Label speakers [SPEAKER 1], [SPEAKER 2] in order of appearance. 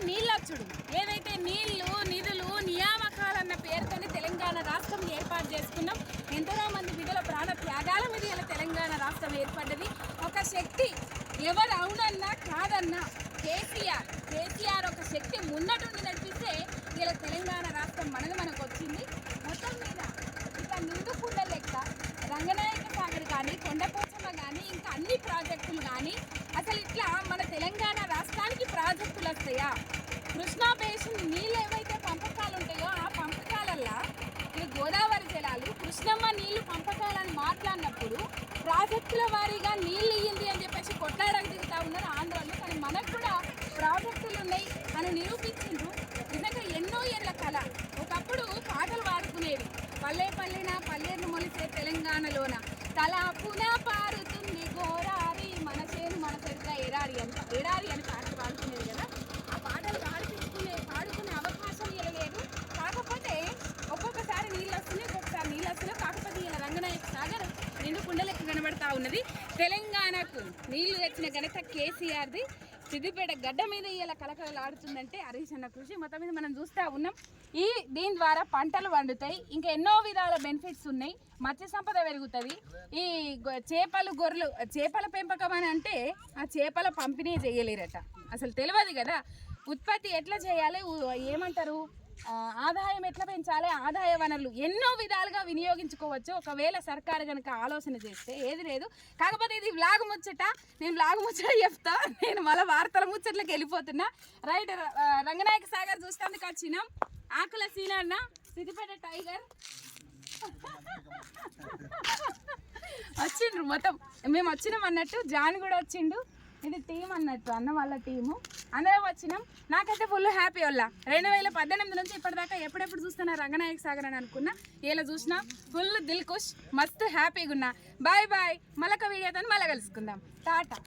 [SPEAKER 1] నీళ్ళొచ్చుడు ఏదైతే నీళ్లు నిధులు నియామకాలన్న పేరుతోని తెలంగాణ రాష్ట్రం ఏర్పాటు చేసుకున్నాం. ఎంతో మంది విధుల ప్రాణ త్యాగాల మీద ఇలా తెలంగాణ రాష్ట్రం ఏర్పడ్డది. ఒక శక్తి ఎవరు అవునన్నా కాదన్నా కేసీఆర్ ఒక శక్తి ముందటుండి నడిపిస్తే ఇలా తెలంగాణ రాష్ట్రం మనకు వచ్చింది. మొత్తం మీద ఇట్లా నిండు కుండ లెక్క రంగనాయక సాగర్ కానీ కొండపోచమ్మ కానీ ఇంకా అన్ని ప్రాజెక్టులు కానీ అసలు ఇట్లా మన తెలంగాణ రాష్ట్రానికి ప్రాజెక్టులు వస్తాయా? కృష్ణా బేసిన్ నీళ్ళు ఏవైతే పంపకాలు ఉంటాయో ఆ పంపకాలల్లా ఇది గోదావరి జలాలు కృష్ణమ్మ నీళ్లు పంపకాలని మాట్లాడినప్పుడు ప్రాజెక్టుల వారీగా నీళ్ళు ఇయ్యింది అని చెప్పేసి కొట్లాడకు దిగుతా ఉన్నారు ఆంధ్రాలో. కానీ మనకు కూడా ప్రాజెక్టులు ఉన్నాయి అని నిరూపించిండ్రు. నిజంగా ఎన్నో ఏళ్ళ కళ. ఒకప్పుడు పాటలు పాడుకునేవి, పల్లె పల్లెన పల్లెను మొలిసే తెలంగాణలోన తలాపున పారుతుంది గోరారి మన చేను మన చెరుగా ఎడారి అని పాటలు పాడుకునేది కదా. ఆ పాటలు పాడుకునే అవకాశం ఇవ్వలేదు. కాకపోతే ఒక్కొక్కసారి నీళ్ళు వస్తున్నాయి, ఒక్కొక్కసారి నీళ్ళు వస్తున్నాయి. కాకపోతే ఇలా రంగనాయక సాగర్ నిండు కుండలెక్క కనబడతా ఉన్నది. తెలంగాణకు నీళ్లు తెచ్చిన ఘనత కేసీఆర్ది. సిద్దిపేట గడ్డ మీద ఇలా కలకలలాడుతుందంటే హరీష్ అన్న కృషి. మొత్తం మీద మనం చూస్తూ ఉన్నాం. దీని ద్వారా పంటలు వండుతాయి, ఇంకా ఎన్నో విధాల బెనిఫిట్స్ ఉన్నాయి. మత్స్య సంపద పెరుగుతుంది. ఈ చేపలు గొర్రెలు చేపల పెంపకం అని అంటే ఆ చేపల పంపిణీ చేయలేరట, అసలు తెలియదు కదా. ఉత్పత్తి ఎట్లా చేయాలి, ఏమంటారు, ఆదాయం ఎట్లా పెంచాలి, ఆదాయ వనరులు ఎన్నో విధాలుగా వినియోగించుకోవచ్చు ఒకవేళ సర్కారు కనుక ఆలోచన చేస్తే. ఏది లేదు. కాకపోతే ఇది వ్లాగ్ ముచ్చట, నేను వ్లాగ్ ముచ్చట చెప్తా. నేను మళ్ళీ వార్తల ముచ్చట్లకి వెళ్ళిపోతున్నా. రైట్, రంగనాయక సాగర్ చూసేందుకు వచ్చినాం. ఆకుల సీనన్న సిద్దిపేట టైగర్ వచ్చిండ్రు. మొత్తం మేము వచ్చినాం అన్నట్టు జాన్ కూడా వచ్చిండు. ఇది టీం అన్నట్టు, అన్న వాళ్ళ టీము. అందరం వచ్చినాం. నాకైతే ఫుల్ హ్యాపీ వల్ల 2018 నుంచి ఇప్పటిదాకా ఎప్పుడెప్పుడు చూస్తున్నా రంగనాయక సాగర్ అని అనుకున్నా. ఇలా చూసినా ఫుల్ దిల్ ఖుష్, మస్తు హ్యాపీగా ఉన్నా. Bye bye. మళ్ళొక వీడియోతో మళ్ళీ కలుసుకుందాం. టాటా.